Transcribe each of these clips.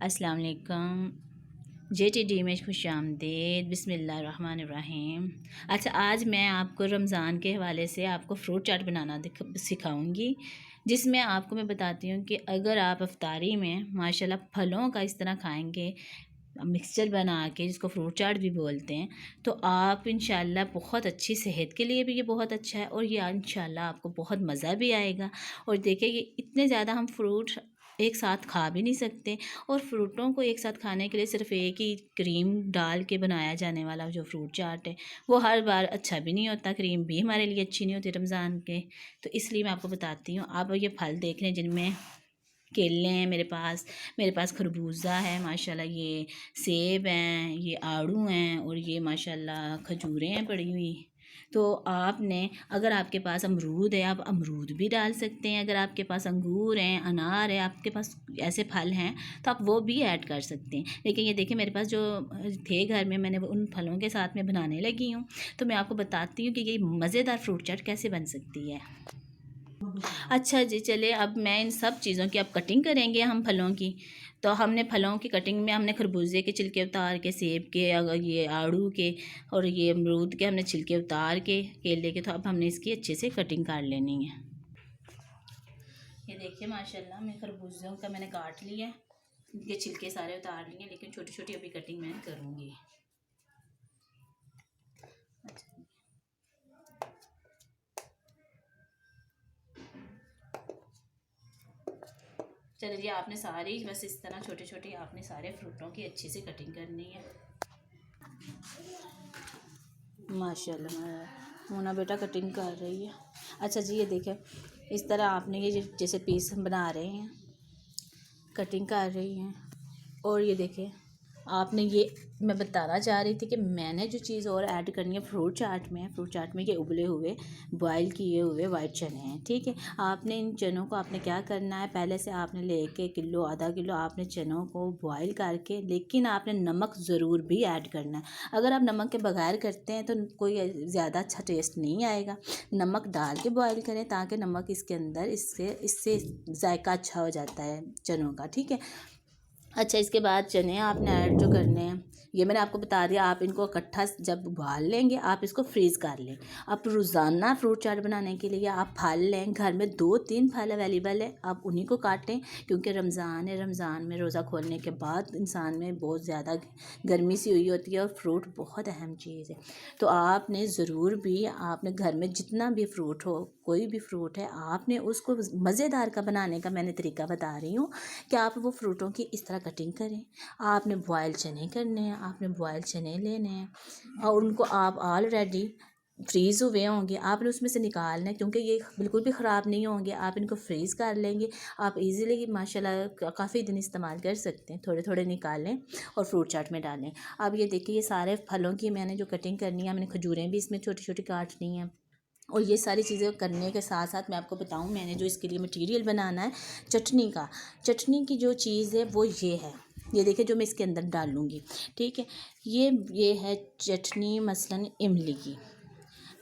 अस्सलाम वालेकुम। JTD में खुशामदीद। बिस्मिल्लाहिर्रहमानिर्रहीम। अच्छा, आज मैं आपको रमज़ान के हवाले से आपको फ़्रूट चाट बनाना सिखाऊंगी, जिसमें आपको मैं बताती हूँ कि अगर आप इफ्तारी में माशाल्लाह फलों का इस तरह खाएंगे, मिक्सचर बना के, जिसको फ्रूट चाट भी बोलते हैं, तो आप इंशाल्लाह बहुत अच्छी सेहत के लिए भी ये बहुत अच्छा है और ये इंशाल्लाह आपको बहुत मज़ा भी आएगा। और देखिए, ये इतने ज़्यादा हम फ्रूट एक साथ खा भी नहीं सकते, और फ्रूटों को एक साथ खाने के लिए सिर्फ एक ही क्रीम डाल के बनाया जाने वाला जो फ्रूट चाट है, वो हर बार अच्छा भी नहीं होता। क्रीम भी हमारे लिए अच्छी नहीं होती रमज़ान के, तो इसलिए मैं आपको बताती हूँ। आप ये फल देख रहे हैं, जिनमें केले हैं मेरे पास खरबूजा है माशाल्लाह, ये सेब हैं, ये आड़ू हैं, और ये माशाल्लाह खजूरें हैं पड़ी हुई। तो आपने, अगर आपके पास अमरूद है, आप अमरूद भी डाल सकते हैं। अगर आपके पास अंगूर हैं, अनार है, आपके पास ऐसे फल हैं, तो आप वो भी ऐड कर सकते हैं। लेकिन ये देखिए, मेरे पास जो थे घर में, मैंने उन फलों के साथ में बनाने लगी हूँ। तो मैं आपको बताती हूँ कि ये मज़ेदार फ्रूट चाट कैसे बन सकती है। अच्छा जी, चलिए अब मैं इन सब चीज़ों की अब कटिंग करेंगे हम फलों की। तो हमने फलों की कटिंग में हमने खरबूजे के छिलके उतार के, सेब के, अगर ये आड़ू के और ये अमरूद के हमने छिलके उतार के, केले के, तो अब हमने इसकी अच्छे से कटिंग कर लेनी है। ये देखिए माशाल्लाह, मैं खरबूजों का मैंने काट लिया, इनके छिलके सारे उतार लिए, लेकिन छोटी छोटी अभी कटिंग मैं करूँगी। चलिए, आपने सारी बस इस तरह छोटी छोटी आपने सारे फ्रूटों की अच्छी से कटिंग करनी है। माशाल्लाह मोना बेटा कटिंग कर रही है। अच्छा जी, ये देखें, इस तरह आपने ये जैसे पीस हम बना रहे हैं, कटिंग कर रही हैं। और ये देखें, आपने ये, मैं बताना चाह रही थी कि मैंने जो चीज़ और ऐड करनी है फ्रूट चाट में ये उबले हुए बॉयल किए हुए वाइट चने हैं। ठीक है, आपने इन चनों को आपने क्या करना है, पहले से आपने लेके किलो आधा किलो आपने चनों को बॉयल करके, लेकिन आपने नमक ज़रूर भी ऐड करना है। अगर आप नमक के बगैर करते हैं तो कोई ज़्यादा अच्छा टेस्ट नहीं आएगा। नमक डाल के बॉयल करें, ताकि नमक इसके अंदर, इससे इससे जायका अच्छा हो जाता है चनों का। ठीक है। अच्छा, इसके बाद चने आपने ऐड जो करने हैं, ये मैंने आपको बता दिया। आप इनको इकट्ठा जब उबाल लेंगे, आप इसको फ्रीज़ कर लें। आप रोज़ाना फ्रूट चाट बनाने के लिए आप फल लें, घर में 2-3 फल अवेलेबल है, आप उन्हीं को काटें, क्योंकि रमज़ान है। रमज़ान में रोज़ा खोलने के बाद इंसान में बहुत ज़्यादा गर्मी सी हुई होती है, और फ्रूट बहुत अहम चीज़ है। तो आपने ज़रूर भी, आपने घर में जितना भी फ्रूट हो, कोई भी फ्रूट है, आपने उसको मज़ेदार का बनाने का मैंने तरीका बता रही हूँ कि आप वो फ्रूटों की इस तरह कटिंग करें। आपने बॉयल चने करने हैं, आपने बॉयल चने लेने हैं, और उनको आप ऑलरेडी फ्रीज़ हुए होंगे, आपने उसमें से निकालना है, क्योंकि ये बिल्कुल भी ख़राब नहीं होंगे। आप इनको फ्रीज़ कर लेंगे, आप इजीली माशाल्लाह काफ़ी दिन इस्तेमाल कर सकते हैं। थोड़े थोड़े निकालें और फ्रूट चाट में डालें। अब ये देखिए, ये सारे फलों की मैंने जो कटिंग करनी है, मैंने खजूरें भी इसमें छोटी छोटी काटनी है। और ये सारी चीज़ें करने के साथ साथ मैं आपको बताऊं, मैंने जो इसके लिए मटेरियल बनाना है चटनी का, चटनी की जो चीज़ है वो ये है। ये देखिए, जो मैं इसके अंदर डालूँगी, ठीक है, ये है चटनी मसलन इमली की।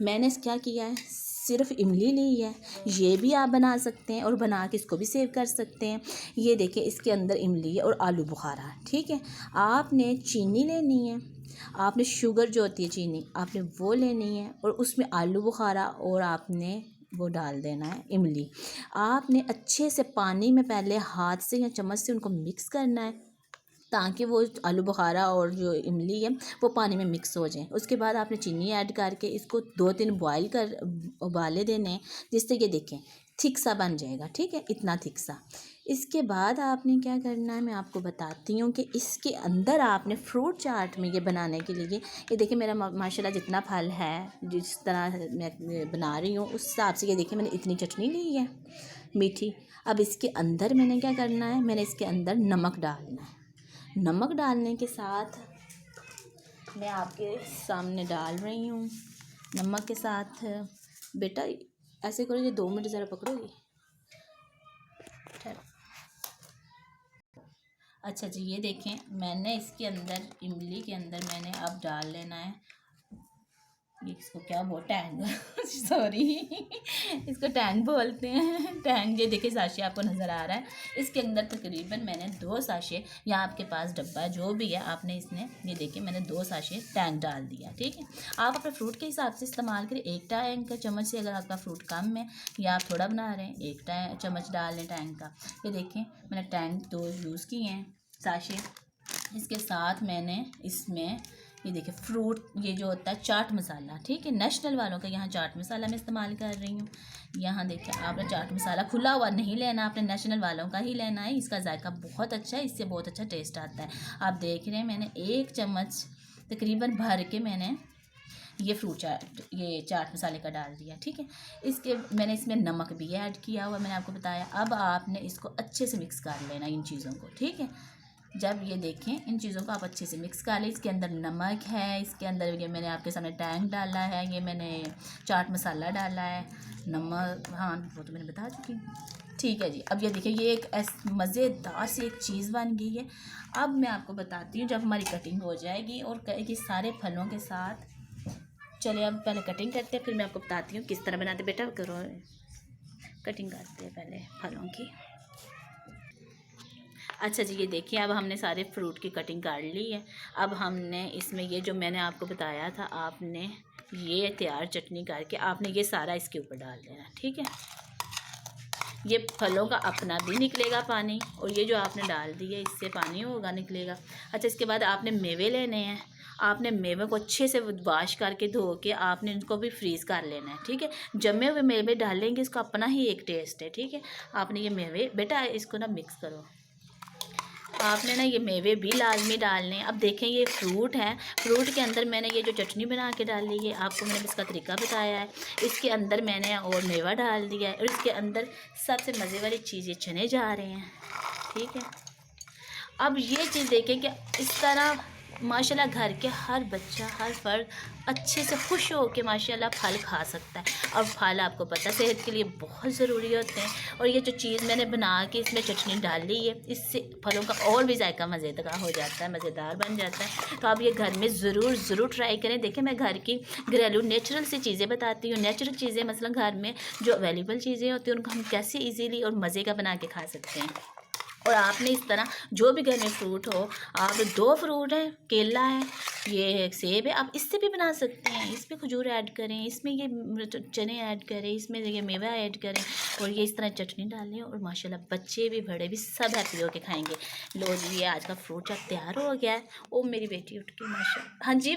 मैंने क्या किया है, सिर्फ इमली ली है। ये भी आप बना सकते हैं और बना के इसको भी सेव कर सकते हैं। ये देखिए, इसके अंदर इमली है और आलू बुखारा। ठीक है, आपने चीनी लेनी है, आपने शुगर जो होती है चीनी, आपने वो लेनी है, और उसमें आलू बुखारा, और आपने वो डाल देना है इमली। आपने अच्छे से पानी में पहले हाथ से या चम्मच से उनको मिक्स करना है, ताकि वो आलू बुखारा और जो इमली है वो पानी में मिक्स हो जाए। उसके बाद आपने चीनी ऐड करके इसको 2-3 बॉयल कर उबाले देने हैं, जिससे ये देखें थिक सा बन जाएगा। ठीक है, इतना थिक सा। इसके बाद आपने क्या करना है, मैं आपको बताती हूँ कि इसके अंदर आपने फ्रूट चाट में ये बनाने के लिए, ये देखिए मेरा माशाल्लाह जितना फल है, जिस तरह मैं बना रही हूँ उस हिसाब से, ये देखिए मैंने इतनी चटनी ली है मीठी। अब इसके अंदर मैंने क्या करना है, मैंने इसके अंदर नमक डालना है। नमक डालने के साथ मैं आपके सामने डाल रही हूँ, नमक के साथ, बेटा ऐसे करो, ये 2 मिनट ज़रा पकड़ोगी। अच्छा जी, ये देखें, मैंने इसके अंदर, इमली के अंदर मैंने अब डाल लेना है ये इसको क्या बोल टैंग सॉरी इसको टैंग बोलते हैं, टैंग। ये देखिए साशे आपको नज़र आ रहा है, इसके अंदर तकरीबन मैंने 2 साशे, या आपके पास डब्बा जो भी है आपने इसमें, ये देखिए मैंने 2 साशे टैंग डाल दिया। ठीक है, आप अपने फ्रूट के हिसाब से इस्तेमाल करें। 1 टैंग का चम्मच से, अगर आपका फ्रूट कम है या आप थोड़ा बना रहे हैं, 1 चम्मच डाल लें टैंग का। ये देखें मैंने टैंग 2 यूज़ किए हैं साशे। इसके साथ मैंने इसमें ये देखिए फ्रूट, ये जो होता है चाट मसाला, ठीक है, नेशनल वालों का यहाँ चाट मसाला मैं इस्तेमाल कर रही हूँ। यहाँ देखिए आपने चाट मसाला खुला हुआ नहीं लेना, आपने नेशनल वालों का ही लेना है। इसका जायका बहुत अच्छा है, इससे बहुत अच्छा टेस्ट आता है। आप देख रहे हैं मैंने 1 चम्मच तकरीबन भर के मैंने ये फ्रूट चाट, ये चाट मसाले का डाल दिया। ठीक है, इसके मैंने इसमें नमक भी ऐड किया हुआ, मैंने आपको बताया। अब आपने इसको अच्छे से मिक्स कर लेना इन चीज़ों को। ठीक है, जब ये देखें इन चीज़ों को आप अच्छे से मिक्स कर लें। इसके अंदर नमक है, इसके अंदर ये मैंने आपके सामने टैंग डाला है, ये मैंने चाट मसाला डाला है, नमक, हाँ वो तो मैंने बता चुकी। ठीक है जी, अब ये देखिए ये एक मज़ेदार सी एक चीज़ बन गई है। अब मैं आपको बताती हूँ जब हमारी कटिंग हो जाएगी और कि सारे फलों के साथ। चलिए अब पहले कटिंग करते हैं, फिर मैं आपको बताती हूँ किस तरह बनाते। बेटा करो, कटिंग करते हैं पहले फलों की। अच्छा जी, ये देखिए अब हमने सारे फ्रूट की कटिंग कर ली है। अब हमने इसमें ये जो मैंने आपको बताया था, आपने ये तैयार चटनी करके आपने ये सारा इसके ऊपर डाल देना। ठीक है, ये फलों का अपना भी निकलेगा पानी, और ये जो आपने डाल दी है इससे पानी होगा निकलेगा। अच्छा, इसके बाद आपने मेवे लेने हैं। आपने मेवे को अच्छे से वॉश करके धो के आपने इनको भी फ्रीज़ कर लेना है। ठीक है, जमे हुए मेवे डालेंगे, इसका अपना ही एक टेस्ट है। ठीक है, आपने ये मेवे, बेटा इसको ना मिक्स करो, आपने ना ये मेवे भी लाजमी डालने हैं। अब देखें ये फ्रूट है, फ्रूट के अंदर मैंने ये जो चटनी बना के डाली है, आपको मैंने इसका तरीका बताया है। इसके अंदर मैंने और मेवा डाल दिया है, और इसके अंदर सबसे मज़े वाली चीज़ ये चने जा रहे हैं। ठीक है, अब ये चीज़ देखें कि इस तरह माशाल्लाह घर के हर बच्चा, हर फर्द अच्छे से खुश हो के माशाल्लाह फल खा सकता है। और फल आपको पता है सेहत के लिए बहुत ज़रूरी होते हैं। और ये जो चीज़ मैंने बना के इसमें चटनी डाली है, इससे फलों का और भी जायका मज़ेदार हो जाता है, मज़ेदार बन जाता है। तो आप ये घर में ज़रूर ट्राई करें। देखें मैं घर की घरेलू नेचुरल सी चीज़ें बताती हूँ। नेचुरल चीज़ें मतलब घर में जो अवेलेबल चीज़ें होती हैं उनको हम कैसे ईजीली और मज़े का बना के खा सकते हैं। और आपने इस तरह जो भी घर में फ्रूट हो, आप 2 फ्रूट हैं, केला है, ये सेब है, आप इससे भी बना सकते हैं। इसमें खजूर ऐड करें, इसमें ये चने ऐड करें, इसमें ये मेवा ऐड करें, और ये इस तरह चटनी डालें, और माशाल्लाह बच्चे भी बड़े भी सब हैप्पी होके खाएंगे। लो जी, ये आज का फ्रूट चाट तैयार हो गया है। ओ मेरी बेटी उठ के माशाल्लाह, हाँ जी।